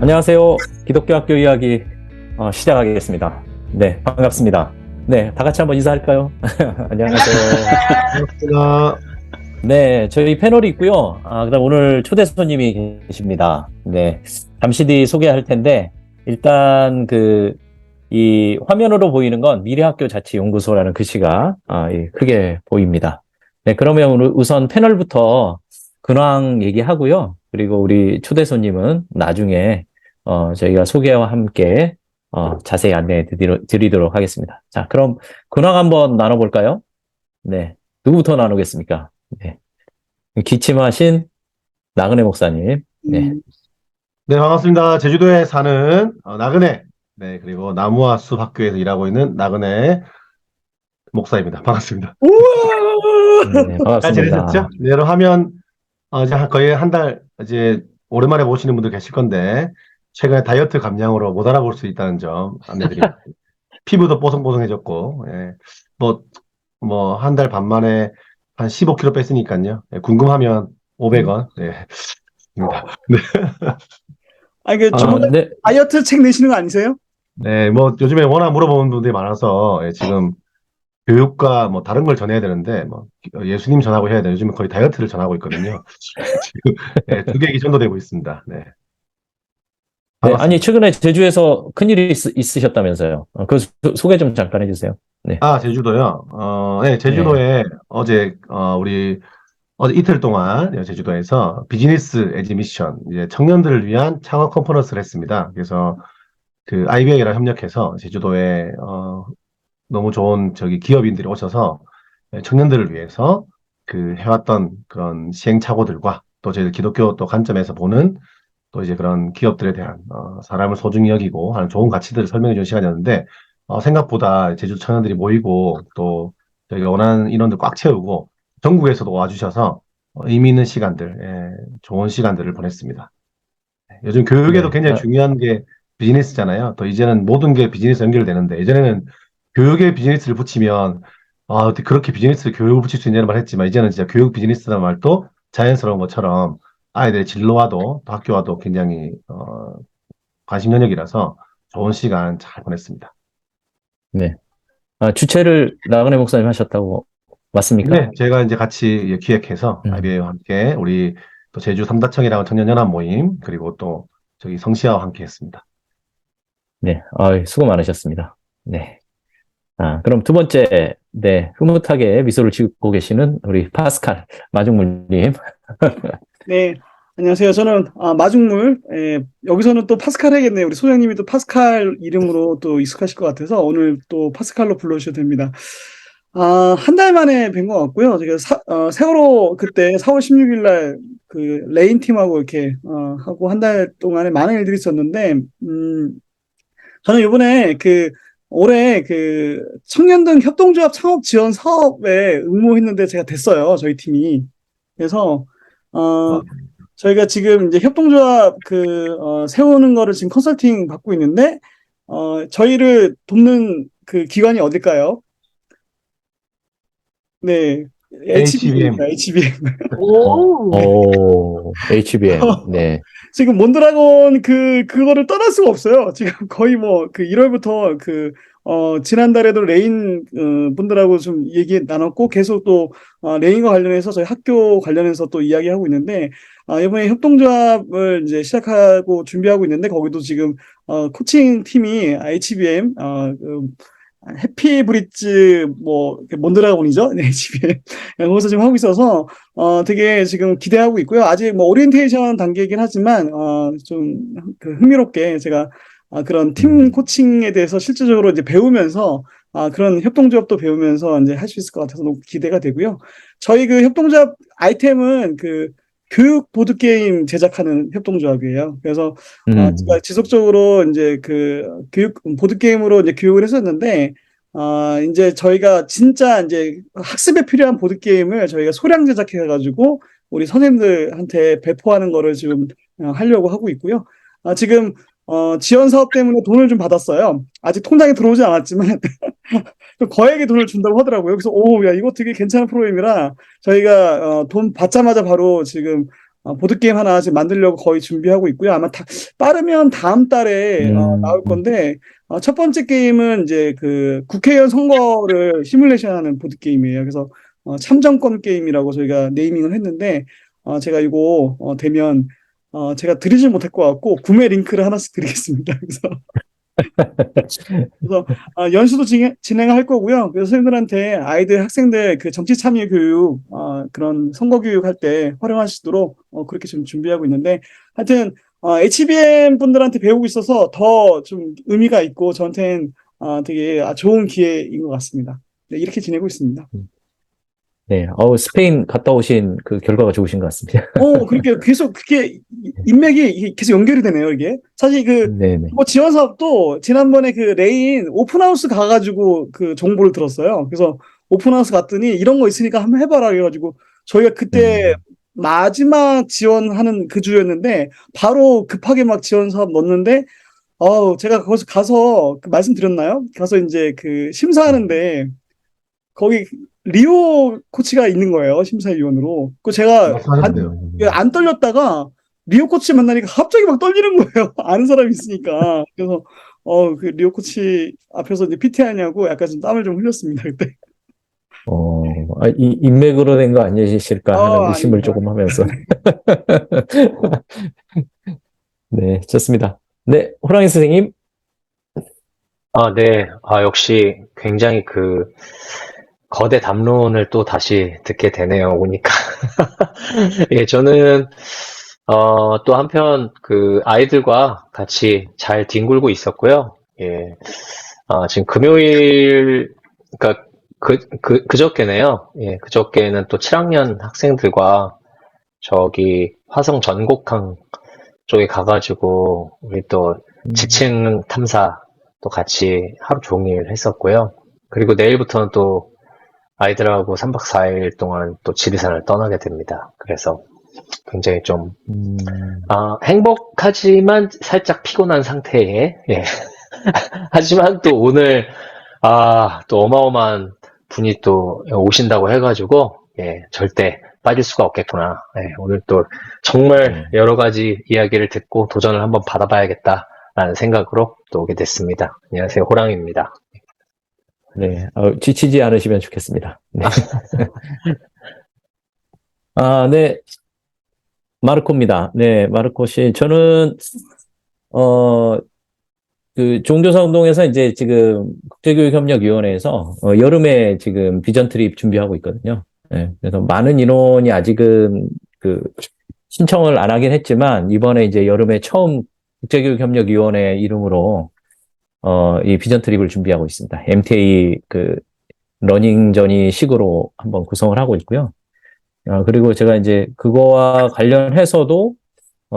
안녕하세요. 기독교 학교 이야기 시작하겠습니다. 네, 반갑습니다. 네, 다 같이 한번 인사할까요? 안녕하세요. 반갑습니다. 네, 저희 패널이 있고요. 그다음 오늘 초대 손님이 계십니다. 네, 잠시 뒤 소개할 텐데 일단 이 화면으로 보이는 건 미래학교 자치연구소라는 글씨가 크게 보입니다. 네, 그러면 우선 패널부터 근황 얘기하고요. 그리고 우리 초대 손님은 나중에 저희가 소개와 함께 자세히 안내해 드리도록 하겠습니다. 자, 그럼 근황 한번 나눠볼까요? 네, 누구부터 나누겠습니까? 네, 기침하신 나그네 목사님. 네, 네, 반갑습니다. 제주도에 사는 나그네, 네, 그리고 나무와 숲 학교에서 일하고 있는 나그네 목사입니다. 반갑습니다. 네, 잘 반갑습니다. 지내셨죠? 네, 여러분 하면 이제 거의 한 달 이제 오랜만에 보시는 분들 계실 건데 최근에 다이어트 감량으로 못 알아볼 수 있다는 점 안내드립니다. 피부도 뽀송뽀송해졌고, 예, 뭐 한 달 반 만에 한 15kg 뺐으니까요. 예, 궁금하면 500원. 네, 입니다. 조만간 네, 다이어트 책 내시는 거 아니세요? 네, 뭐 요즘에 워낙 물어보는 분들이 많아서 지금 교육과 뭐 다른 걸 전해야 되는데 뭐 예수님 전하고 해야 돼요. 요즘에 거의 다이어트를 전하고 있거든요. 지금 두 개 기전도 되고 있습니다. 네, 네, 아니, 반갑습니다. 최근에 제주에서 큰일이 있으셨다면서요. 소개 좀 잠깐 해주세요. 네. 제주도요. 네, 네. 제주도에 어제 우리 어제 이틀 동안 제주도에서 비즈니스 에지 미션 이제 청년들을 위한 창업 컨퍼런스를 했습니다. 그래서 그 IBA랑 협력해서 제주도에 너무 좋은 기업인들이 오셔서 청년들을 위해서 해왔던 그런 시행착오들과 또 저희 기독교 또 관점에서 보는 또 이제 그런 기업들에 대한 사람을 소중히 여기고 하는 좋은 가치들을 설명해 주는 시간이었는데 생각보다 제주 청년들이 모이고 또 저희가 원하는 인원들 꽉 채우고 전국에서도 와주셔서 의미 있는 시간들, 좋은 시간들을 보냈습니다. 요즘 교육에도 네. 굉장히 중요한 게 비즈니스잖아요. 또 이제는 모든 게 비즈니스 연결되는데 예전에는 교육에 비즈니스를 붙이면 어떻게 그렇게 비즈니스 교육을 붙일 수 있냐는 말 했지만 이제는 진짜 교육 비즈니스라는 말도 자연스러운 것처럼 아이들의 진로와도 또 학교와도 굉장히 관심 영역이라서 좋은 시간 잘 보냈습니다. 네. 주최를 나그네 목사님 하셨다고 맞습니까? 네, 제가 이제 같이 기획해서 음, IBA와 함께 우리 또 제주 삼다청이라는 청년연합 모임 그리고 또 저기 성시아와 함께 했습니다. 네. 수고 많으셨습니다. 네. 그럼 두 번째, 네. 흐뭇하게 미소를 짓고 계시는 우리 파스칼 마중물님. 네, 안녕하세요. 저는 마중물. 여기서는 또 파스칼 해야겠네요. 우리 소장님이 또 파스칼 이름으로 또 익숙하실 것 같아서 오늘 또 파스칼로 불러주셔도 됩니다. 한 달 만에 뵌 것 같고요. 제가 세월호 그때 4월 16일 날 그 레인 팀하고 이렇게 하고 한 달 동안에 많은 일들이 있었는데 저는 이번에 올해 청년등 협동조합 창업 지원 사업에 응모했는데 제가 됐어요. 저희 팀이. 그래서 어, 와, 저희가 지금 이제 협동조합 세우는 거를 지금 컨설팅 받고 있는데 저희를 돕는 그 기관이 어딜까요? 네. HBM. HBM입니다. HBM. HBM. 네. 지금 몬드라곤 그거를 떠날 수가 없어요. 지금 거의 뭐 1월부터 지난달에도 레인 분들하고 좀 얘기 나눴고 계속 또 레인과 관련해서 저희 학교 관련해서 또 이야기하고 있는데 이번에 협동조합을 이제 시작하고 준비하고 있는데 거기도 지금 코칭 팀이 HBM 해피브릿지 몬드라곤이죠. 네, HBM 거기서 지금 하고 있어서 되게 지금 기대하고 있고요. 아직 뭐 오리엔테이션 단계이긴 하지만 좀 흥미롭게 제가 그런 팀 음, 코칭에 대해서 실질적으로 이제 배우면서 그런 협동조합도 배우면서 이제 할 수 있을 것 같아서 너무 기대가 되고요. 저희 그 협동조합 아이템은 교육 보드 게임 제작하는 협동조합이에요. 그래서 제가 음, 지속적으로 이제 교육 보드 게임으로 이제 교육을 했었는데 이제 저희가 진짜 이제 학습에 필요한 보드 게임을 저희가 소량 제작해 가지고 우리 선생님들한테 배포하는 거를 지금 하려고 하고 있고요. 지금 지원 사업 때문에 돈을 좀 받았어요. 아직 통장에 들어오지 않았지만 거액의 돈을 준다고 하더라고요. 그래서 야 이거 되게 괜찮은 프로그램이라 저희가 돈 받자마자 바로 지금 보드게임 하나 지금 만들려고 거의 준비하고 있고요. 아마 빠르면 다음 달에 나올 건데, 첫 번째 게임은 이제 그 국회의원 선거를 시뮬레이션하는 보드게임이에요. 그래서 참정권 게임이라고 저희가 네이밍을 했는데, 제가 이거 되면 제가 드리질 못할 것 같고 구매 링크를 하나씩 드리겠습니다. 그래서 연수도 진행할 거고요. 그래서 선생님들한테 아이들, 학생들 그 정치 참여 교육, 그런 선거 교육 할 때 활용할 수 있도록 그렇게 좀 준비하고 있는데, 하여튼 HBM 분들한테 배우고 있어서 더 좀 의미가 있고 저한테는 되게 좋은 기회인 것 같습니다. 네, 이렇게 지내고 있습니다. 네, 스페인 갔다 오신 그 결과가 좋으신 것 같습니다. 그렇게 계속 그렇게 인맥이 이게 계속 연결이 되네요, 이게. 사실 네네. 뭐 지원 사업도 지난번에 그 레인 오픈하우스 가가지고 그 정보를 들었어요. 그래서 오픈하우스 갔더니 이런 거 있으니까 한번 해봐라 그래가지고 저희가 그때 마지막 지원하는 그 주였는데 바로 급하게 막 지원 사업 넣었는데 제가 거기서 가서 말씀드렸나요? 가서 이제 그 심사하는데 거기 리오 코치가 있는 거예요, 심사위원으로. 그 제가 말씀하셨네요. 안 떨렸다가 리오 코치 만나니까 갑자기 막 떨리는 거예요. 아는 사람이 있으니까. 그래서 그 리오 코치 앞에서 이제 PT 하냐고 약간 좀 땀을 좀 흘렸습니다, 그때. 이 인맥으로 된 거 아니실까 하는 의심을 아닙니다. 조금 하면서. 네, 좋습니다. 네, 호랑이 선생님. 네. 역시 굉장히 그 거대 담론을 또 다시 듣게 되네요, 오니까. 예, 저는, 또 한편 그 아이들과 같이 잘 뒹굴고 있었고요. 예, 지금 금요일, 그러니까 그저께네요. 예, 그저께는 또 7학년 학생들과 저기 화성 전곡항 쪽에 가가지고 우리 또 지층 탐사 또 같이 하루 종일 했었고요. 그리고 내일부터는 또 아이들하고 3박 4일 동안 또 지리산을 떠나게 됩니다. 그래서 굉장히 좀, 행복하지만 살짝 피곤한 상태에, 예. 하지만 또 오늘, 또 어마어마한 분이 또 오신다고 해가지고, 예, 절대 빠질 수가 없겠구나. 예, 오늘 또 정말 여러 가지 이야기를 듣고 도전을 한번 받아봐야겠다라는 생각으로 또 오게 됐습니다. 안녕하세요. 호랑이입니다. 네, 지치지 않으시면 좋겠습니다. 네. 네. 마르코입니다. 네, 마르코 씨. 저는, 그 종교사운동에서 이제 지금 국제교육협력위원회에서 여름에 지금 비전 트립 준비하고 있거든요. 네, 그래서 많은 인원이 아직은 그 신청을 안 하긴 했지만 이번에 이제 여름에 처음 국제교육협력위원회 이름으로 이 비전 트립을 준비하고 있습니다. MTA 그 러닝 저니 식으로 한번 구성을 하고 있고요. 그리고 제가 이제 그거와 관련해서도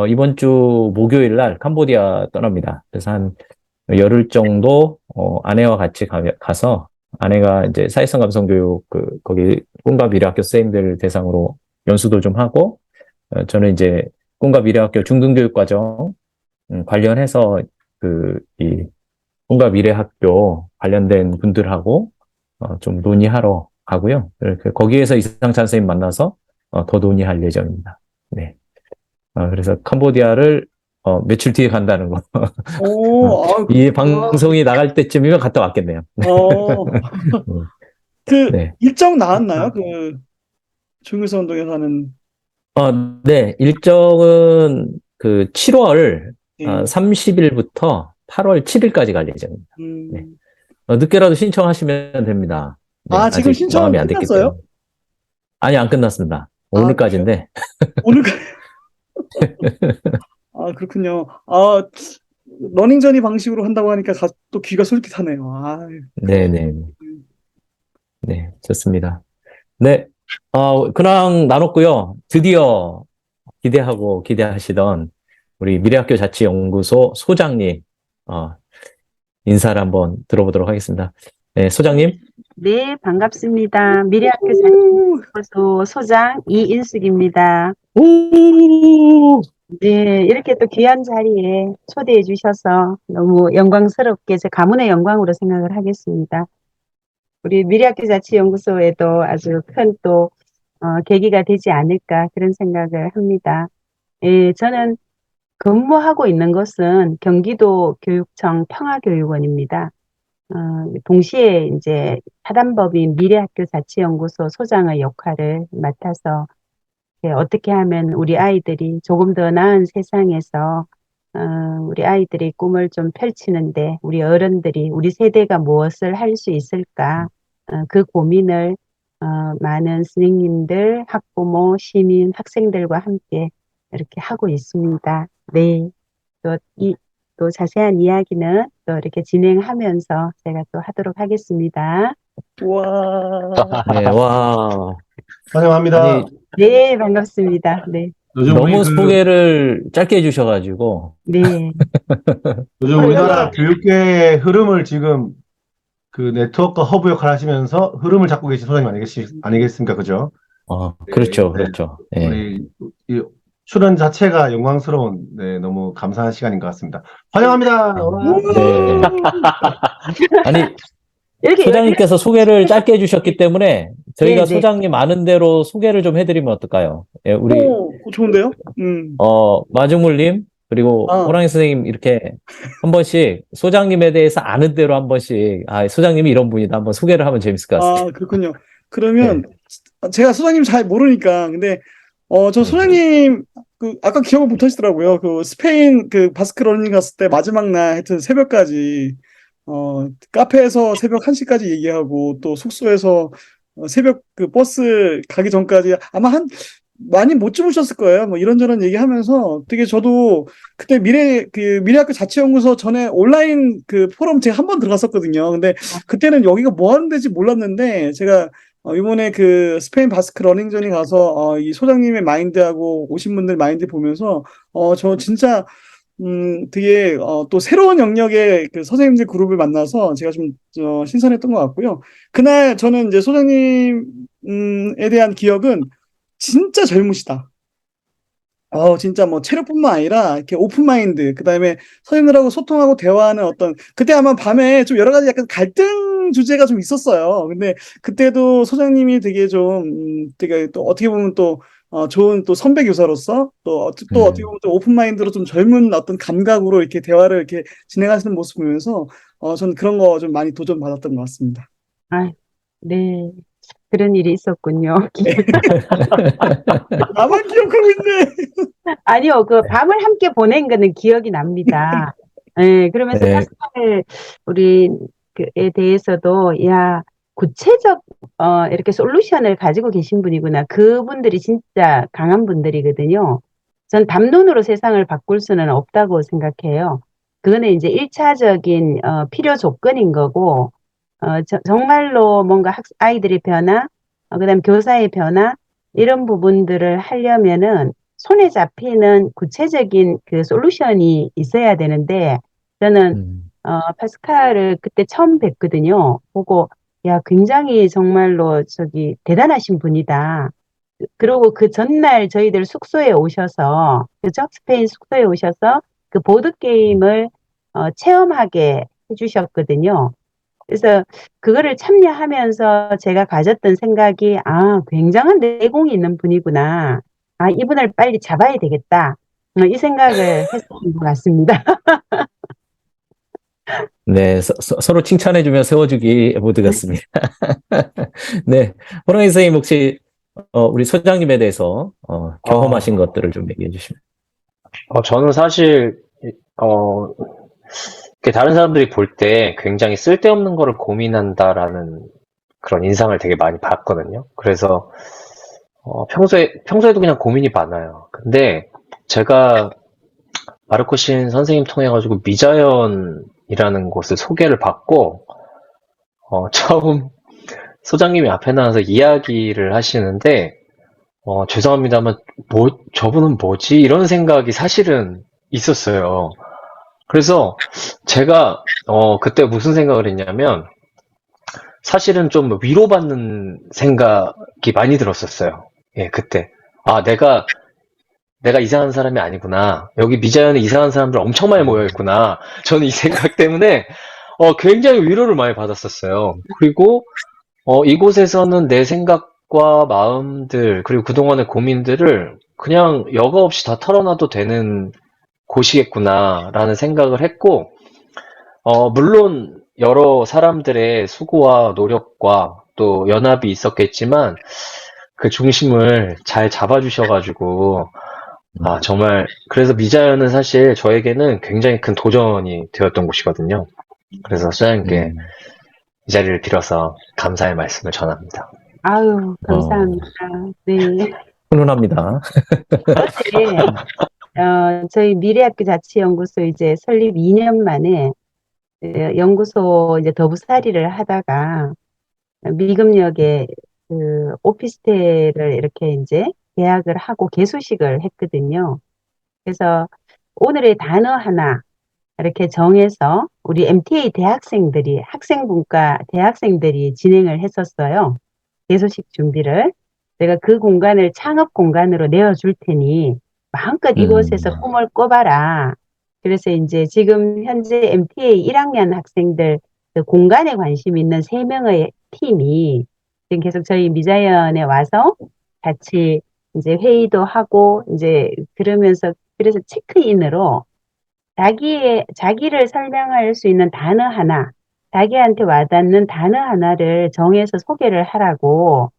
이번 주 목요일 날 캄보디아 떠납니다. 그래서 한 열흘 정도 아내와 같이 가서 아내가 이제 사회성 감성 교육 거기 꿈과 미래학교 선생님들 대상으로 연수도 좀 하고 저는 이제 꿈과 미래학교 중등교육 과정 관련해서 이 꿈과 미래학교 관련된 분들하고 좀 논의하러 가고요. 거기에서 이상찬 선생님 만나서 더 논의할 예정입니다. 네. 그래서 캄보디아를 며칠 뒤에 간다는 거. 이 방송이 나갈 때쯤이면 갔다 왔겠네요. 네. 일정 나왔나요? 그 중교사 운동에서 하는. 네. 일정은 그 7월 네. 30일부터 8월 7일까지 갈 예정입니다. 네. 늦게라도 신청하시면 됩니다. 네, 지금 아직 신청 마감이 안 됐기 끝났어요? 때문에. 아니, 안 끝났습니다. 오늘까지인데. 오늘까지. 그렇군요. 러닝저니 방식으로 한다고 하니까 또 귀가 솔깃하네요. 네네. 네, 좋습니다. 네, 근황 나눴고요. 드디어 기대하시던 우리 미래학교 자치연구소 소장님, 인사를 한번 들어보도록 하겠습니다. 네, 소장님. 네, 반갑습니다. 미래학교 자치연구소 소장 이인숙입니다. 네, 이렇게 또 귀한 자리에 초대해 주셔서 너무 영광스럽게 제 가문의 영광으로 생각을 하겠습니다. 우리 미래학교 자치연구소에도 아주 큰 또 계기가 되지 않을까 그런 생각을 합니다. 예, 저는 근무하고 있는 곳은 경기도 교육청 평화교육원입니다. 동시에 이제 사단법인 미래학교자치연구소 소장의 역할을 맡아서 어떻게 하면 우리 아이들이 조금 더 나은 세상에서 우리 아이들의 꿈을 좀 펼치는데 우리 어른들이 우리 세대가 무엇을 할 수 있을까 그 고민을 많은 선생님들, 학부모, 시민, 학생들과 함께 이렇게 하고 있습니다. 네. 또 자세한 이야기는 또 이렇게 진행하면서 제가 또 하도록 하겠습니다. 와. 네, 와. 환영합니다. 아니, 네, 반갑습니다. 네, 요즘 우리 너무 소개를 짧게 해주셔가지고, 네, 요즘 우리나라 교육계의 흐름을 지금 그 네트워크 허브 역할 하시면서 흐름을 잡고 계신 소장님 아니겠습니까? 그죠? 그렇죠, 네. 그렇죠. 예. 우리 이 출연 자체가 영광스러운, 네, 너무 감사한 시간인 것 같습니다. 환영합니다. 네. 아니, 이렇게 소장님께서 소개를 짧게 해주셨기 때문에 저희가 네, 네. 소장님 아는 대로 소개를 좀 해드리면 어떨까요? 예, 우리, 좋은데요? 마중물님, 그리고 아. 호랑이 선생님 이렇게 한 번씩 소장님에 대해서 아는 대로 한 번씩, 소장님이 이런 분이다. 한번 소개를 하면 재밌을 것 같습니다. 그렇군요. 그러면 제가 소장님 잘 모르니까 근데 저 소장님 아까 기억을 못 하시더라고요. 그 스페인 그 바스크 러닝 갔을 때 마지막 날 하여튼 새벽까지 카페에서 새벽 1시까지 얘기하고 또 숙소에서 새벽 그 버스 가기 전까지 아마 많이 못 주무셨을 거예요. 뭐 이런저런 얘기하면서 되게 저도 그때 미래학교 자치연구소 전에 온라인 그 포럼 제가 한 번 들어갔었거든요. 근데 그때는 여기가 뭐 하는 데인지 몰랐는데 제가 이번에 그 스페인 바스크 러닝전이 가서 이 소장님의 마인드하고 오신 분들 마인드 보면서 저 진짜 되게 또 새로운 영역의 그 선생님들 그룹을 만나서 제가 좀 신선했던 것 같고요. 그날 저는 이제 소장님에 대한 기억은 진짜 젊으시다. 진짜 뭐 체력뿐만 아니라 이렇게 오픈 마인드, 그다음에 선생님들하고 소통하고 대화하는 그때 아마 밤에 좀 여러 가지 약간 갈등 주제가 좀 있었어요. 근데 그때도 소장님이 되게 되게 또 어떻게 보면 또 좋은 또 선배 교사로서 또 어떻게 보면 또 오픈 마인드로 좀 젊은 어떤 감각으로 이렇게 대화를 이렇게 진행하시는 모습 보면서 저는 그런 거 좀 많이 도전 받았던 것 같습니다. 네, 그런 일이 있었군요. 나만 기억하고 있네. 아니요, 그 밤을 함께 보낸 거는 기억이 납니다. 네, 그러면서 네. 파스칼 우리에 대해서도 구체적 이렇게 솔루션을 가지고 계신 분이구나. 그분들이 진짜 강한 분들이거든요. 전 담론으로 세상을 바꿀 수는 없다고 생각해요. 그거는 이제 1차적인 필요 조건인 거고 정말로 뭔가 아이들의 변화, 그다음 교사의 변화 이런 부분들을 하려면은 손에 잡히는 구체적인 그 솔루션이 있어야 되는데 저는 파스칼을 그때 처음 뵀거든요. 보고 굉장히 정말로 대단하신 분이다. 그리고 그 전날 저희들 숙소에 오셔서 그죠? 스페인 숙소에 오셔서 그 보드 게임을 체험하게 해주셨거든요. 그래서 그거를 참여하면서 제가 가졌던 생각이 굉장한 내공이 있는 분이구나. 이분을 빨리 잡아야 되겠다. 이 생각을 했었던 것 같습니다. 네, 서로 칭찬해주며 세워주기 모드 같습니다. 네, 호랑이 선생님 혹시 우리 소장님에 대해서 경험하신 것들을 좀 얘기해 주시면. 저는 사실 이렇게 다른 사람들이 볼 때 굉장히 쓸데없는 거를 고민한다라는 그런 인상을 되게 많이 받거든요. 그래서 평소에도 그냥 고민이 많아요. 근데 제가 마르코신 선생님 통해 가지고 미자연이라는 곳을 소개를 받고 처음 소장님이 앞에 나와서 이야기를 하시는데 죄송합니다만 저분은 뭐지? 이런 생각이 사실은 있었어요. 그래서 제가 그때 무슨 생각을 했냐면 사실은 좀 위로받는 생각이 많이 들었었어요. 예, 그때. 내가 이상한 사람이 아니구나. 여기 미자연에 이상한 사람들 엄청 많이 모여있구나. 저는 이 생각 때문에 굉장히 위로를 많이 받았었어요. 그리고 이곳에서는 내 생각과 마음들 그리고 그동안의 고민들을 그냥 여과 없이 다 털어놔도 되는 곳이겠구나라는 생각을 했고, 물론 여러 사람들의 수고와 노력과 또 연합이 있었겠지만, 그 중심을 잘 잡아주셔가지고, 정말, 그래서 미자연은 사실 저에게는 굉장히 큰 도전이 되었던 곳이거든요. 그래서 소장님께 이 자리를 빌어서 감사의 말씀을 전합니다. 아유, 감사합니다. 네. 훈훈합니다. 어제, 저희 미래학교 자치연구소 이제 설립 2년 만에 연구소 이제 더부살이를 하다가 미금역에 그 오피스텔을 이렇게 이제 계약을 하고 개소식을 했거든요. 그래서 오늘의 단어 하나 이렇게 정해서 우리 MTA 대학생들이 학생분과 대학생들이 진행을 했었어요. 개소식 준비를. 제가 그 공간을 창업 공간으로 내어줄 테니 마음껏 이곳에서 꿈을 꿔봐라. 그래서 이제 지금 현재 MTA 1학년 학생들 그 공간에 관심 있는 3명의 팀이 지금 계속 저희 미자연에 와서 같이 이제 회의도 하고 이제 그러면서 그래서 체크인으로 자기를 설명할 수 있는 단어 하나, 자기한테 와닿는 단어 하나를 정해서 소개를 하라고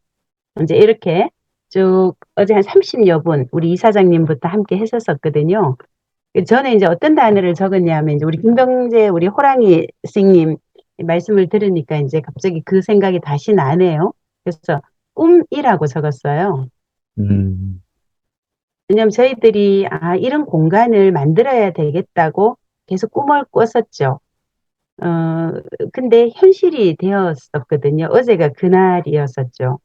이제 이렇게 쭉 어제 한 30여 분 우리 이사장님부터 함께 했었거든요. 저는 이제 어떤 단어를 적었냐면 이제 우리 김병재 우리 호랑이 선생님 말씀을 들으니까 이제 갑자기 그 생각이 다시 나네요. 그래서 꿈이라고 적었어요. 왜냐면 저희들이 이런 공간을 만들어야 되겠다고 계속 꿈을 꿨었죠. 근데 현실이 되었었거든요. 어제가 그날이었었죠.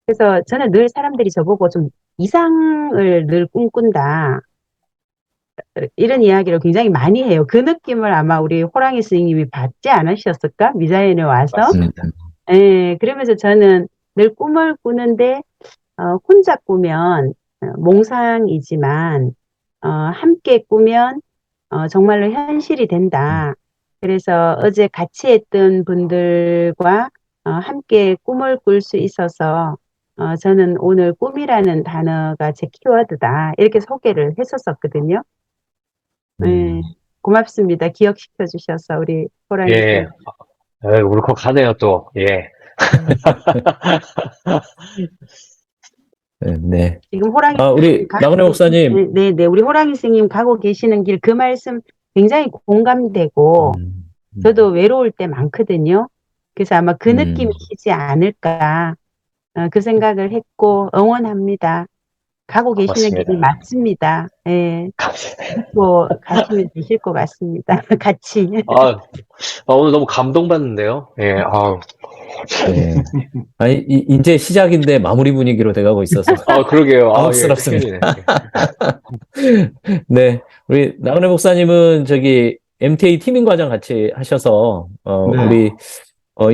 그래서 저는 늘 사람들이 저보고 좀 이상을 늘 꿈꾼다. 이런 이야기를 굉장히 많이 해요. 그 느낌을 아마 우리 호랑이 스님이 받지 않으셨을까? 미자연에 와서. 맞습니다. 예, 그러면서 저는 늘 꿈을 꾸는데, 혼자 꾸면 몽상이지만, 함께 꾸면, 정말로 현실이 된다. 그래서 어제 같이 했던 분들과 함께 꿈을 꿀 수 있어서, 저는 오늘 꿈이라는 단어가 제 키워드다. 이렇게 소개를 했었거든요. 네, 고맙습니다. 기억시켜 주셔서 우리 호랑이 예, 울컥하네요, 또. 예. 네. 지금 호랑이 우리 나그네 목사님. 네, 우리 호랑이 스님 가고 계시는 길 그 말씀 굉장히 공감되고 저도 외로울 때 많거든요. 그래서 아마 그 느낌이시지 않을까 그 생각을 했고 응원합니다. 가고 계시는 고맙습니다. 길이 맞습니다. 예, 뭐 가시면 되실 것 같습니다. 같이. 오늘 너무 감동받는데요. 예, 네. 아니, 이제 시작인데 마무리 분위기로 돼가고 있어서. 그러게요. 당혹스럽습니다. 큰일이네. 네. 우리 나그네 목사님은 저기 MTA 팀인 과정 같이 하셔서, 네. 우리,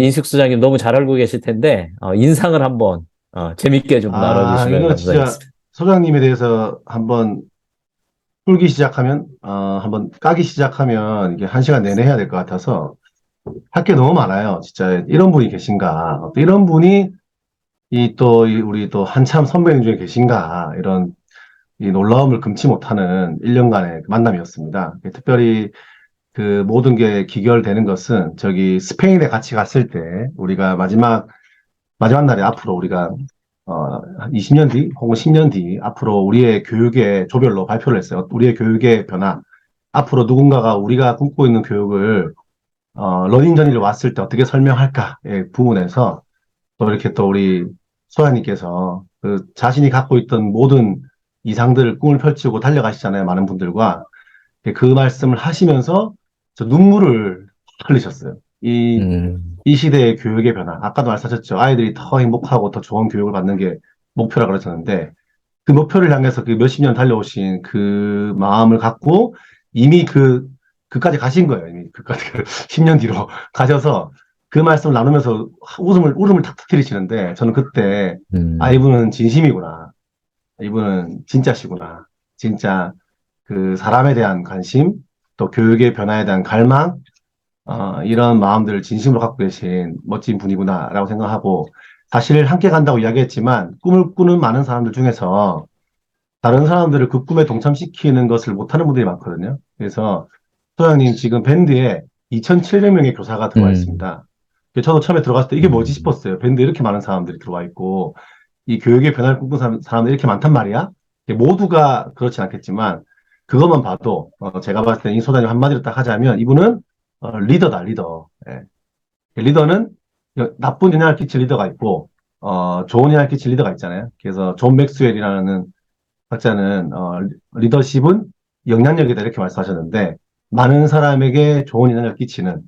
인숙 수장님 너무 잘 알고 계실 텐데, 인상을 한번, 재밌게 좀 나눠주시면 이거 진짜 감사하겠습니다. 소장님에 대해서 한번 풀기 시작하면, 한번 까기 시작하면 이게 1시간 내내 해야 될 것 같아서 할 게 너무 많아요. 진짜 이런 분이 계신가. 또 이런 분이 우리 또 한참 선배님 중에 계신가. 이런 이 놀라움을 금치 못하는 1년간의 만남이었습니다. 특별히 그 모든 게 기결되는 것은 저기 스페인에 같이 갔을 때 우리가 마지막 날에 앞으로 우리가 20년 뒤 혹은 10년 뒤 앞으로 우리의 교육의 조별로 발표를 했어요. 우리의 교육의 변화. 앞으로 누군가가 우리가 꿈꾸고 있는 교육을 러닝 전이를 왔을 때 어떻게 설명할까의 부분에서 또 이렇게 또 우리 소장님께서 그 자신이 갖고 있던 모든 이상들 꿈을 펼치고 달려가시잖아요. 많은 분들과 그 말씀을 하시면서 저 눈물을 흘리셨어요. 이 시대의 교육의 변화. 아까도 말씀하셨죠. 아이들이 더 행복하고 더 좋은 교육을 받는 게 목표라 그러셨는데 그 목표를 향해서 그 몇십 년 달려오신 그 마음을 갖고 이미 그까지 가신 거예요. 이미 그까지 10년 뒤로 가셔서 그 말씀을 나누면서 울음을 탁 터뜨리시는데 저는 그때 이분은 진심이구나. 이분은 진짜시구나. 진짜 그 사람에 대한 관심, 또 교육의 변화에 대한 갈망, 이런 마음들을 진심으로 갖고 계신 멋진 분이구나라고 생각하고 사실 함께 간다고 이야기했지만 꿈을 꾸는 많은 사람들 중에서 다른 사람들을 그 꿈에 동참시키는 것을 못하는 분들이 많거든요. 그래서 소장님 지금 밴드에 2,700명의 교사가 들어와 음, 있습니다. 저도 처음에 들어갔을 때 이게 뭐지 싶었어요. 밴드에 이렇게 많은 사람들이 들어와 있고 이 교육의 변화를 꿈꾸는 사람들이 이렇게 많단 말이야. 모두가 그렇진 않겠지만 그것만 봐도 제가 봤을 때 이 소장님 한마디로 딱 하자면 이분은 리더다, 리더. 예. 리더는 나쁜 영향을 끼칠 리더가 있고 좋은 영향을 끼칠 리더가 있잖아요. 그래서 존 맥스웰이라는 학자는 리더십은 영향력이다 이렇게 말씀하셨는데 많은 사람에게 좋은 영향을 끼치는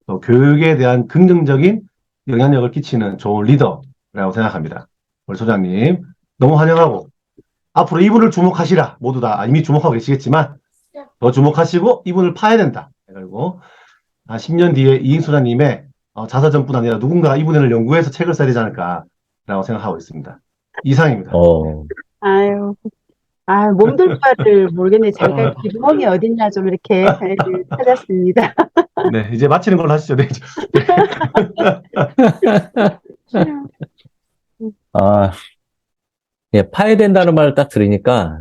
또 교육에 대한 긍정적인 영향력을 끼치는 좋은 리더라고 생각합니다. 우리 소장님 너무 환영하고 앞으로 이분을 주목하시라. 모두 다 이미 주목하고 계시겠지만 더 주목하시고 이분을 파야 된다. 그리고 한 10년 뒤에 이인 소장님의 자서전뿐 아니라 누군가 이분을 연구해서 책을 써야 되지 않을까라고 생각하고 있습니다. 이상입니다. 어, 아유, 몸둘 바를 모르겠네. 잠깐 기봉이 어딨나 좀 이렇게 찾았습니다. 네, 이제 마치는 걸로 하시죠. 네. 아, 예, 파야 된다는 말을 딱 들으니까,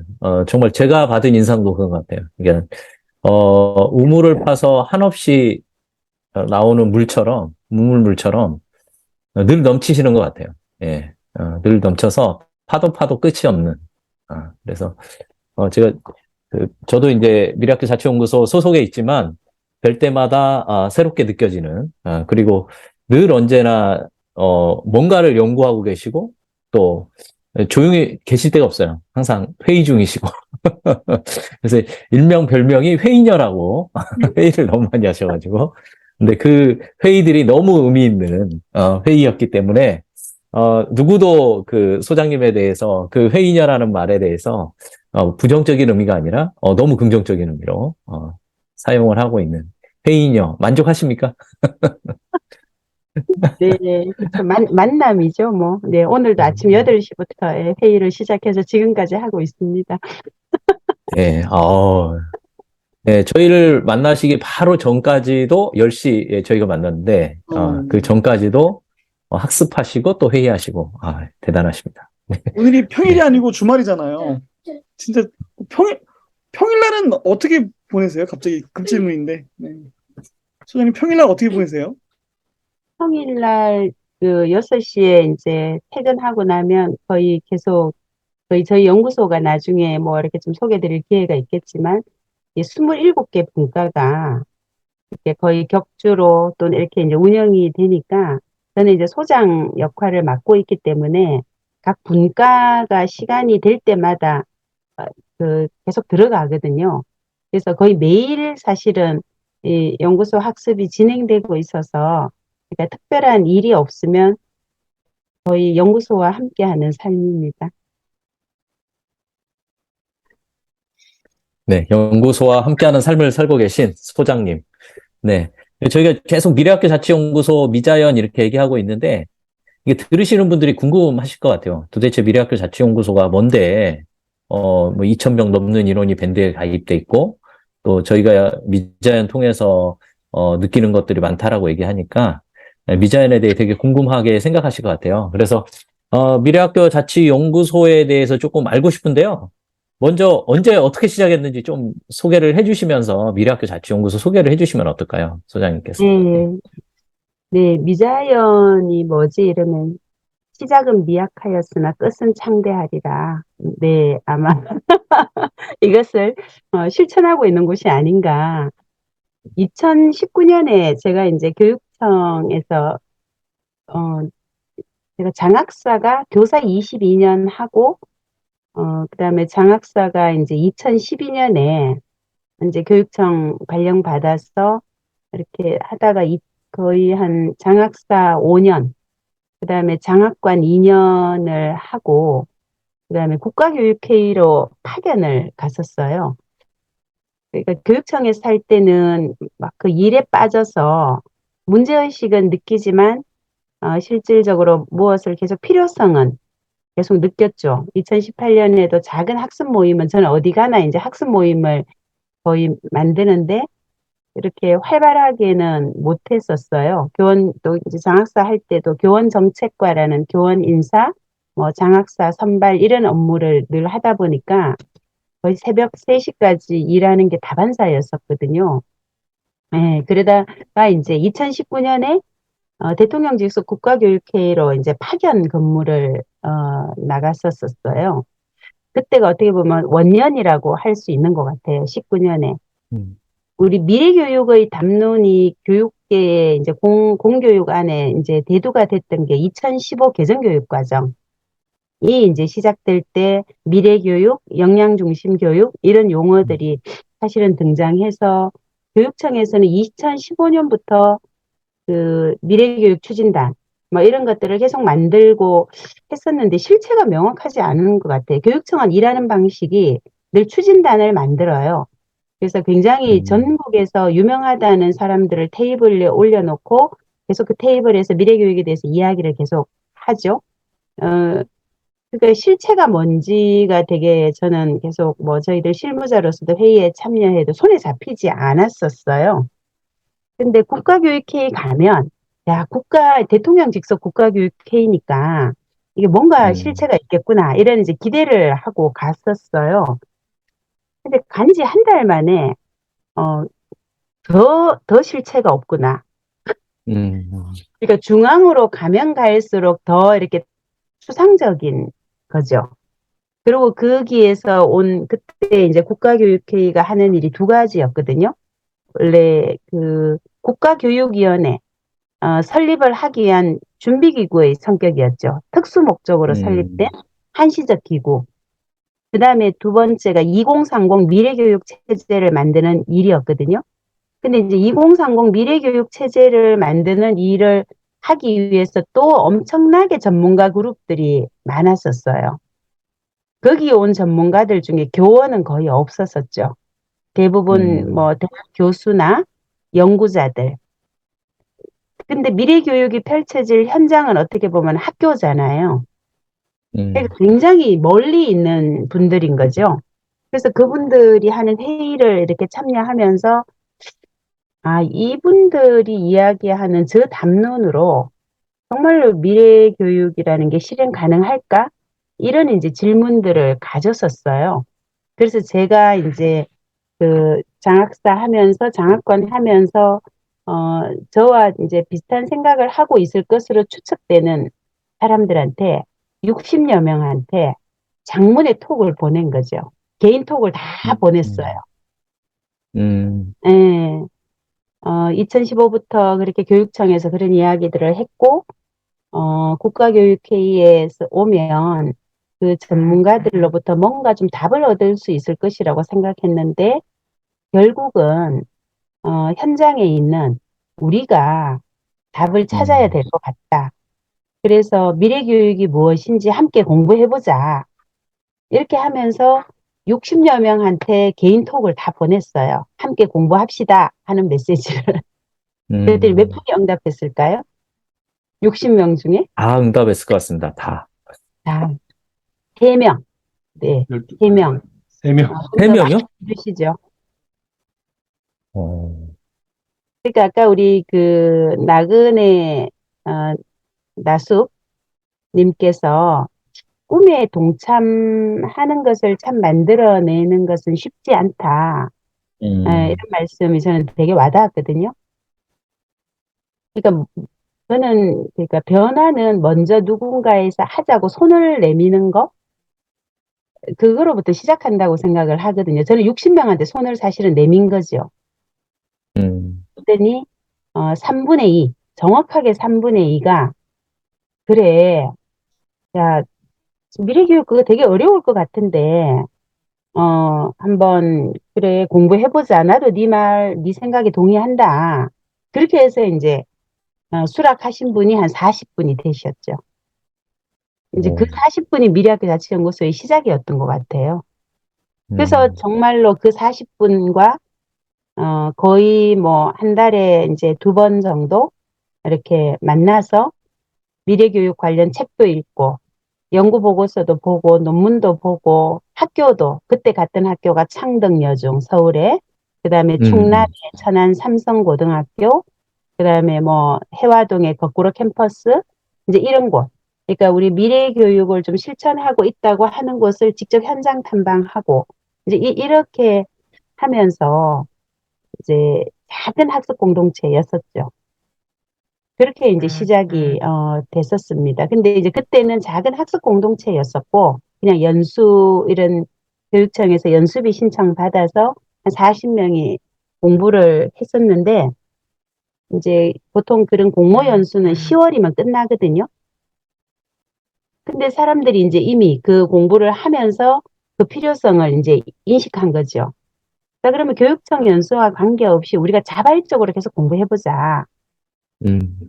정말 제가 받은 인상도 그런 것 같아요. 그러니까, 우물을 파서 한없이 나오는 물처럼, 물물처럼 늘 넘치시는 것 같아요. 예, 늘 넘쳐서 파도 파도 끝이 없는. 그래서, 제가, 저도 이제 미래학교 자치연구소 소속에 있지만, 뵐 때마다, 새롭게 느껴지는, 그리고 늘 언제나, 뭔가를 연구하고 계시고, 또, 조용히 계실 때가 없어요. 항상 회의 중이시고. 그래서 일명 별명이 회의녀라고 회의를 너무 많이 하셔가지고. 근데 그 회의들이 너무 의미 있는, 회의였기 때문에, 누구도 그 소장님에 대해서 그 회의녀라는 말에 대해서 부정적인 의미가 아니라 너무 긍정적인 의미로 사용을 하고 있는 회의녀 만족하십니까? 네, 그쵸. 만남이죠, 뭐. 네, 오늘도 아침 8시부터 회의를 시작해서 지금까지 하고 있습니다. 네, 네, 저희를 만나시기 바로 전까지도 10시에 저희가 만났는데 그 전까지도 학습하시고 또 회의하시고 대단하십니다. 오늘이 평일이 네. 아니고 주말이잖아요. 진짜 평일날은 어떻게 보내세요? 갑자기 급질문인데. 네. 소장님 평일날 어떻게 보내세요? 평일날 그 6시에 이제 퇴근하고 나면 거의 계속 저희 연구소가 나중에 뭐 이렇게 좀 소개드릴 기회가 있겠지만 이 27개 분과가 이렇게 거의 격주로 또 이렇게 이제 운영이 되니까 저는 이제 소장 역할을 맡고 있기 때문에 각 분과가 시간이 될 때마다 계속 들어가거든요. 그래서 거의 매일 사실은 이 연구소 학습이 진행되고 있어서 그러니까 특별한 일이 없으면 거의 연구소와 함께하는 삶입니다. 네, 연구소와 함께하는 삶을 살고 계신 소장님. 네. 저희가 계속 미래학교 자치연구소 미자연 이렇게 얘기하고 있는데, 이게 들으시는 분들이 궁금하실 것 같아요. 도대체 미래학교 자치연구소가 뭔데, 뭐 2,000명 넘는 인원이 밴드에 가입돼 있고, 또 저희가 미자연 통해서, 느끼는 것들이 많다라고 얘기하니까, 미자연에 대해 되게 궁금하게 생각하실 것 같아요. 그래서, 미래학교 자치연구소에 대해서 조금 알고 싶은데요. 먼저 언제 어떻게 시작했는지 좀 소개를 해주시면서 미래학교 자치연구소 소개를 해주시면 어떨까요? 소장님께서. 네. 네, 네, 미자연이 뭐지? 이러면 시작은 미약하였으나 끝은 창대하리라. 네, 아마 이것을 실천하고 있는 곳이 아닌가. 2019년에 제가 이제 교육청에서 어, 제가 장학사가 교사 22년 하고 그다음에 장학사가 이제 2012년에 이제 교육청 발령 받아서 이렇게 하다가 거의 한 장학사 5년, 그다음에 장학관 2년을 하고 그다음에 국가교육회의로 파견을 갔었어요. 그러니까 교육청에 살 때는 막 그 일에 빠져서 문제의식은 느끼지만 실질적으로 무엇을 계속 필요성은 계속 느꼈죠. 2018년에도 작은 학습 모임은 저는 어디 가나 이제 학습 모임을 거의 만드는데 이렇게 활발하게는 못했었어요. 교원 또 이제 장학사 할 때도 교원 정책과라는 교원 인사, 뭐 장학사 선발 이런 업무를 늘 하다 보니까 거의 새벽 3시까지 일하는 게 다반사였었거든요. 예, 그러다가 이제 2019년에 대통령 직속 국가교육회의로 이제 파견 근무를 나갔었어요. 그때가 어떻게 보면 원년이라고 할 수 있는 것 같아요. 19년에. 음, 우리 미래교육의 담론이 교육계에 이제 공교육 안에 이제 대두가 됐던 게 2015 개정교육과정이 이제 시작될 때 미래교육, 역량중심 교육 이런 용어들이 사실은 등장해서 교육청에서는 2015년부터 그 미래교육 추진단 뭐 이런 것들을 계속 만들고 했었는데 실체가 명확하지 않은 것 같아요. 교육청은 일하는 방식이 늘 추진단을 만들어요. 그래서 굉장히 전국에서 유명하다는 사람들을 테이블에 올려놓고 계속 그 테이블에서 미래교육에 대해서 이야기를 계속 하죠. 그러니까 실체가 뭔지가 되게 저는 계속 뭐 저희들 실무자로서도 회의에 참여해도 손에 잡히지 않았었어요. 근데 국가교육회의 가면 야, 대통령 직속 국가교육회의니까 이게 뭔가 음, 실체가 있겠구나 이런 이제 기대를 하고 갔었어요. 근데 간지 한 달 만에 어, 더 실체가 없구나. 음, 그러니까 중앙으로 가면 갈수록 더 이렇게 추상적인 거죠. 그리고 거기에서 그때 이제 국가교육회의가 하는 일이 두 가지였거든요. 원래 그 국가교육위원회 설립을 하기 위한 준비기구의 성격이었죠. 특수 목적으로 설립된 음, 한시적 기구. 그 다음에 두 번째가 2030 미래교육 체제를 만드는 일이었거든요. 근데 이제 2030 미래교육 체제를 만드는 일을 하기 위해서 또 엄청나게 전문가 그룹들이 많았었어요. 거기 온 전문가들 중에 교원은 거의 없었었죠. 대부분 음, 뭐 대학 교수나 연구자들. 근데 미래교육이 펼쳐질 현장은 어떻게 보면 학교잖아요. 그러니까 굉장히 멀리 있는 분들인 거죠. 그래서 그분들이 하는 회의를 이렇게 참여하면서 아, 이분들이 이야기하는 저 담론으로 정말로 미래 교육이라는 게 실현 가능할까? 이런 이제 질문들을 가졌었어요. 그래서 제가 이제 그 장학사 하면서 장학관 하면서 저와 이제 비슷한 생각을 하고 있을 것으로 추측되는 사람들한테 60여 명한테 장문의 톡을 보낸 거죠. 개인 톡을 다 보냈어요. 음, 예. 2015부터 그렇게 교육청에서 그런 이야기들을 했고, 국가교육회의에서 오면 그 전문가들로부터 뭔가 좀 답을 얻을 수 있을 것이라고 생각했는데, 결국은, 현장에 있는 우리가 답을 찾아야 될 것 같다. 그래서 미래교육이 무엇인지 함께 공부해보자. 이렇게 하면서 60여 명한테 개인톡을 다 보냈어요. 함께 공부합시다 하는 메시지를. 그랬더니 몇 음. 분이 응답했을까요? 60명 중에? 다 응답했을 것 같습니다. 다. 다 3명. 네, 3명. 3명. 세 좀더 많이 명이요? 주시죠. 어, 그러니까 아까 우리 그 나그네 나숙 님께서 꿈에 동참하는 것을 참 만들어내는 것은 쉽지 않다. 이런 말씀이 저는 되게 와닿았거든요. 그러니까 저는 그러니까 변화는 먼저 누군가에서 하자고 손을 내미는 거 그거로부터 시작한다고 생각을 하거든요. 저는 60명한테 손을 사실은 내민 거죠. 그랬더니 3분의 2, 정확하게 3분의 2가 그래, 야, 미래교육 그거 되게 어려울 것 같은데 한번 그래 공부해보자. 나도 네 말, 네 생각에 동의한다. 그렇게 해서 이제 수락하신 분이 한 40분이 되셨죠. 이제 그 어, 40분이 미래학교 자치연구소의 시작이었던 것 같아요. 그래서 음, 정말로 그 40분과 거의 뭐 한 달에 이제 2번 정도 이렇게 만나서 미래교육 관련 책도 읽고 연구 보고서도 보고 논문도 보고 학교도 그때 갔던 학교가 창덕여중 서울에 그다음에 충남의 천안 삼성고등학교, 그다음에 뭐 해화동의 거꾸로 캠퍼스, 이제 이런 곳. 그러니까 우리 미래 교육을 좀 실천하고 있다고 하는 곳을 직접 현장 탐방하고 이제 이렇게 하면서 이제 작은 학습 공동체였었죠. 그렇게 이제 시작이 됐었습니다. 근데 이제 그때는 작은 학습 공동체였었고 그냥 연수 이런 교육청에서 연수비 신청 받아서 한 40명이 공부를 했었는데 이제 보통 그런 공모 연수는 10월이면 끝나거든요. 근데 사람들이 이제 이미 그 공부를 하면서 그 필요성을 이제 인식한 거죠. 자, 그러면 교육청 연수와 관계없이 우리가 자발적으로 계속 공부해보자.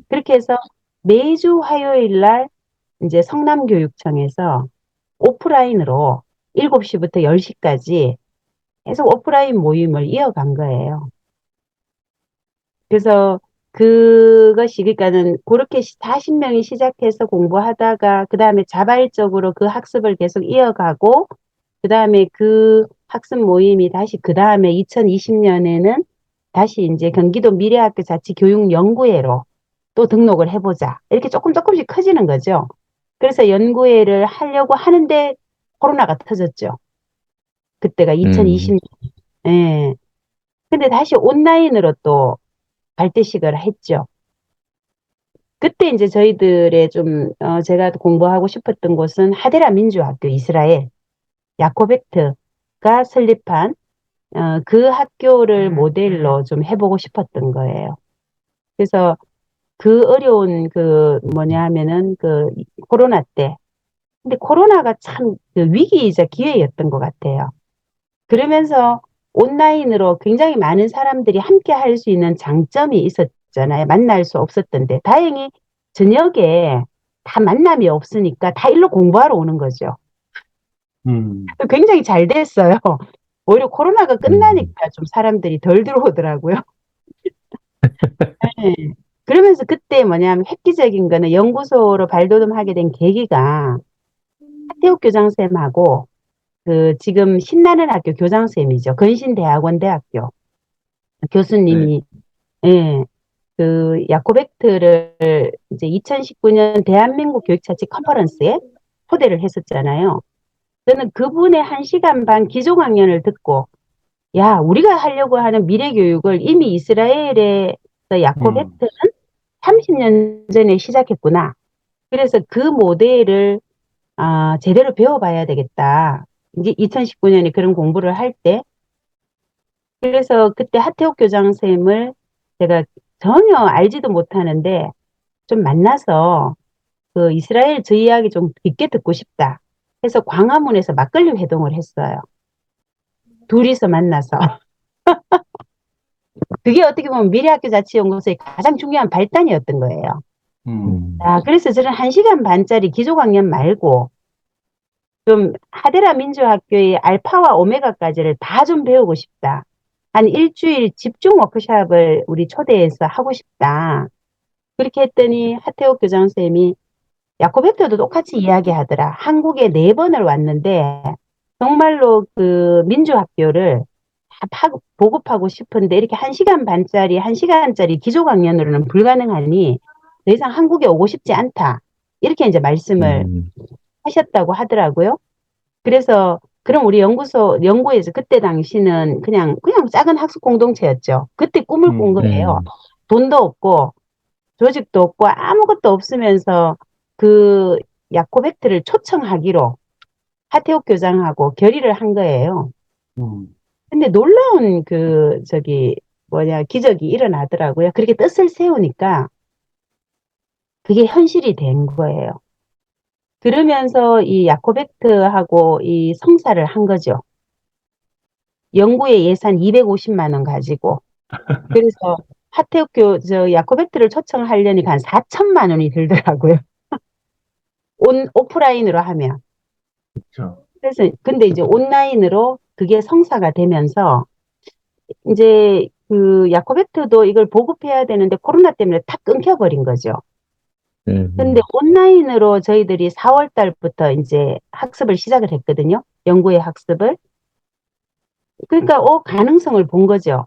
그렇게 해서 매주 화요일 날 이제 성남교육청에서 오프라인으로 7시부터 10시까지 계속 오프라인 모임을 이어간 거예요. 그래서 그것이 그러니까는 그렇게 40명이 시작해서 공부하다가 그 다음에 자발적으로 그 학습을 계속 이어가고 그 다음에 그 학습 모임이 다시 그 다음에 2020년에는 다시 이제 경기도 미래학교 자치교육연구회로 또 등록을 해보자. 이렇게 조금씩 커지는 거죠. 그래서 연구회를 하려고 하는데 코로나가 터졌죠. 그때가 2020년. 예. 근데 다시 온라인으로 또 발대식을 했죠. 그때 이제 저희들의 좀, 제가 공부하고 싶었던 곳은 하데라 민주학교 이스라엘, 야코베트가 설립한, 그 학교를 모델로 좀 해보고 싶었던 거예요. 그래서 그 어려운 그 뭐냐 하면은 그 코로나 때. 근데 코로나가 참 그 위기이자 기회였던 것 같아요. 그러면서 온라인으로 굉장히 많은 사람들이 함께 할 수 있는 장점이 있었잖아요. 만날 수 없었던데. 다행히 저녁에 다 만남이 없으니까 다 일로 공부하러 오는 거죠. 굉장히 잘 됐어요. 오히려 코로나가 끝나니까 좀 사람들이 덜 들어오더라고요. 네. 그러면서 그때 뭐냐면 획기적인 거는 연구소로 발돋움하게 된 계기가 하태욱 교장쌤하고 그 지금 신나는 학교 교장쌤이죠. 건신대학원 대학교 교수님이 예, 그 야코베트를 이제 2019년 대한민국 교육자치 컨퍼런스에 초대를 했었잖아요. 저는 그분의 1시간 반 기조 강연을 듣고 야, 우리가 하려고 하는 미래 교육을 이미 이스라엘에서 야코베트는 30년 전에 시작했구나. 그래서 그 모델을 제대로 배워봐야 되겠다. 이제 2019년에 그런 공부를 할 때, 그래서 그때 하태욱 교장선생님을 제가 전혀 알지도 못하는데 좀 만나서 그 이스라엘 저 이야기 좀 깊게 듣고 싶다. 해서 광화문에서 막걸리 회동을 했어요. 둘이서 만나서. 그게 어떻게 보면 미래학교 자치연구소의 가장 중요한 발단이었던 거예요. 그래서 저는 1시간 반짜리 기조 강연 말고 좀 하데라 민주학교의 알파와 오메가까지를 다 좀 배우고 싶다. 한 일주일 집중 워크숍을 우리 초대해서 하고 싶다. 그렇게 했더니 하태욱 교장 선생님이 야코베트도 똑같이 이야기하더라. 한국에 4번을 왔는데 정말로 그 민주학교를 다 보급하고 싶은데 이렇게 1시간 반짜리, 1시간짜리 기조 강연으로는 불가능하니 더 이상 한국에 오고 싶지 않다. 이렇게 이제 말씀을 하셨다고 하더라고요. 그래서 그럼 우리 연구에서 그때 당시는 그냥 작은 학습 공동체였죠. 그때 꿈을 꾼 거예요. 돈도 없고 조직도 없고 아무것도 없으면서 그 야코베트를 초청하기로 하태욱 교장하고 결의를 한 거예요. 근데 놀라운 기적이 일어나더라고요. 그렇게 뜻을 세우니까 그게 현실이 된 거예요. 그러면서 이 야코베트하고 이 성사를 한 거죠. 연구의 예산 250만 원 가지고. 그래서 하태욱 야코베트를 초청하려니까 한 4천만 원이 들더라고요. 오프라인으로 하면. 그렇죠. 그래서 근데 이제 온라인으로 그게 성사가 되면서 이제 그 야코베트도 이걸 보급해야 되는데 코로나 때문에 탁 끊겨버린 거죠. 근데 온라인으로 저희들이 4월 달부터 이제 학습을 시작을 했거든요. 연구의 학습을. 그러니까 가능성을 본 거죠.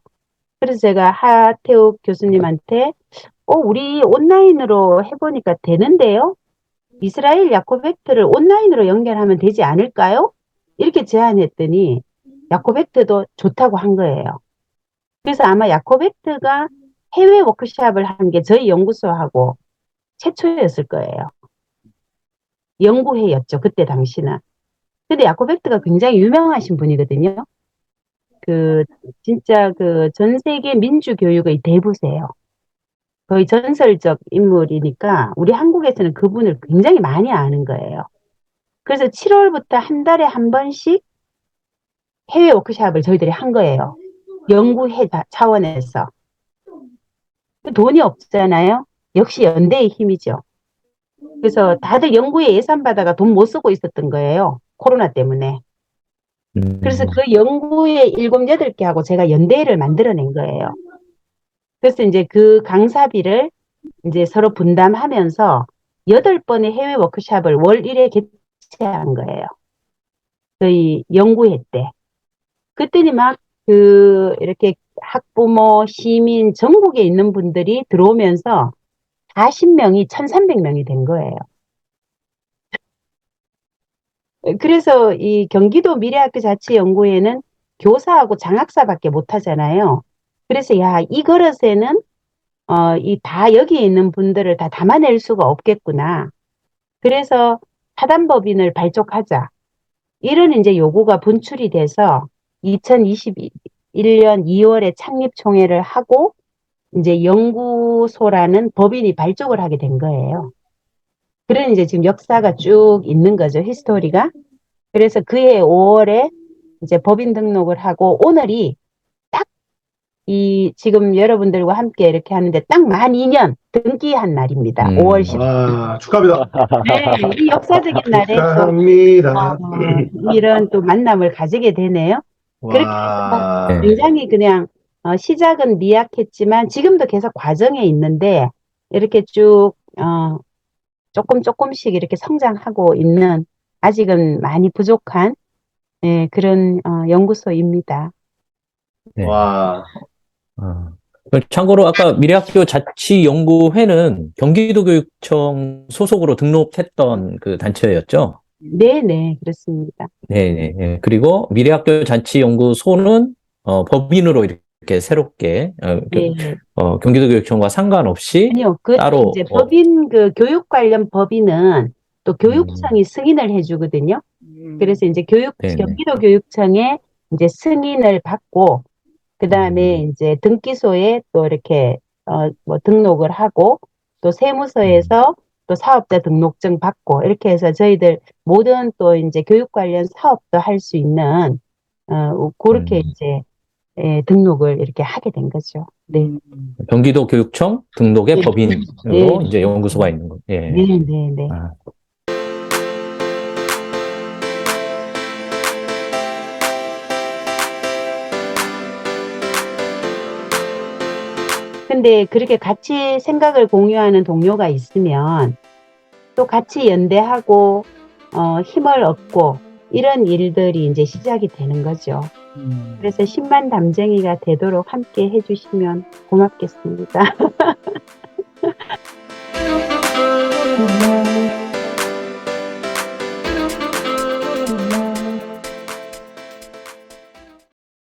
그래서 제가 하태욱 교수님한테 우리 온라인으로 해보니까 되는데요. 이스라엘 야코베트를 온라인으로 연결하면 되지 않을까요? 이렇게 제안했더니 야코베트도 좋다고 한 거예요. 그래서 아마 야코베트가 해외 워크숍을 한 게 저희 연구소하고 최초였을 거예요. 연구회였죠. 그때 당시는. 근데 야코베트가 굉장히 유명하신 분이거든요. 진짜 전 세계 민주교육의 대부세요. 거의 전설적 인물이니까 우리 한국에서는 그분을 굉장히 많이 아는 거예요. 그래서 7월부터 한 달에 한 번씩 해외 워크숍을 저희들이 한 거예요. 연구회 차원에서. 돈이 없잖아요. 역시 연대의 힘이죠. 그래서 다들 연구에 예산 받아가 돈 못 쓰고 있었던 거예요. 코로나 때문에. 그래서 그 연구에 7, 8개 하고 제가 연대회를 만들어낸 거예요. 그래서 이제 그 강사비를 이제 서로 분담하면서 8번의 해외 워크숍을 월 1회 개최한 거예요. 저희 연구회 때. 그때니 막 이렇게 학부모, 시민, 전국에 있는 분들이 들어오면서 40명이 1,300명이 된 거예요. 그래서 이 경기도 미래학교 자치연구회는 교사하고 장학사밖에 못 하잖아요. 그래서 이 그릇에는 다 여기에 있는 분들을 다 담아낼 수가 없겠구나. 그래서 사단법인을 발족하자. 이런 이제 요구가 분출이 돼서 2021년 2월에 창립총회를 하고 이제 연구소라는 법인이 발족을 하게 된 거예요. 그런 이제 지금 역사가 쭉 있는 거죠. 히스토리가. 그래서 그해 5월에 이제 법인 등록을 하고 오늘이 딱 지금 여러분들과 함께 이렇게 하는데 딱 만 2년 등기한 날입니다. 5월 10일. 와, 축하합니다. 네, 이 역사적인 날에 또 축하합니다. 이런 또 만남을 가지게 되네요. 그렇게 와, 네. 굉장히 그냥 시작은 미약했지만 지금도 계속 과정에 있는데 이렇게 쭉 조금씩 이렇게 성장하고 있는 아직은 많이 부족한 그런 연구소입니다. 네. 와, 참고로 아까 미래학교 자치연구회는 경기도교육청 소속으로 등록했던 그 단체였죠? 네, 그렇습니다. 네. 그리고 미래학교 자치연구소는 법인으로 이렇게 새롭게 네. 경기도교육청과 상관없이 아니요, 따로 이제 법인 교육 관련 법인은 또 교육청이 승인을 해주거든요. 그래서 이제 네네. 경기도 교육청에 이제 승인을 받고 그 다음에 이제 등기소에 또 이렇게 뭐 등록을 하고 또 세무서에서 또 사업자 등록증 받고 이렇게 해서 저희들 모든 또 이제 교육 관련 사업도 할 수 있는 그렇게 이제 등록을 이렇게 하게 된 거죠. 네. 경기도교육청 등록의 네. 법인으로 네. 이제 연구소가 있는 거. 예. 네. 아, 근데 그렇게 같이 생각을 공유하는 동료가 있으면 또 같이 연대하고 힘을 얻고 이런 일들이 이제 시작이 되는 거죠. 그래서 10만 담쟁이가 되도록 함께 해주시면 고맙겠습니다.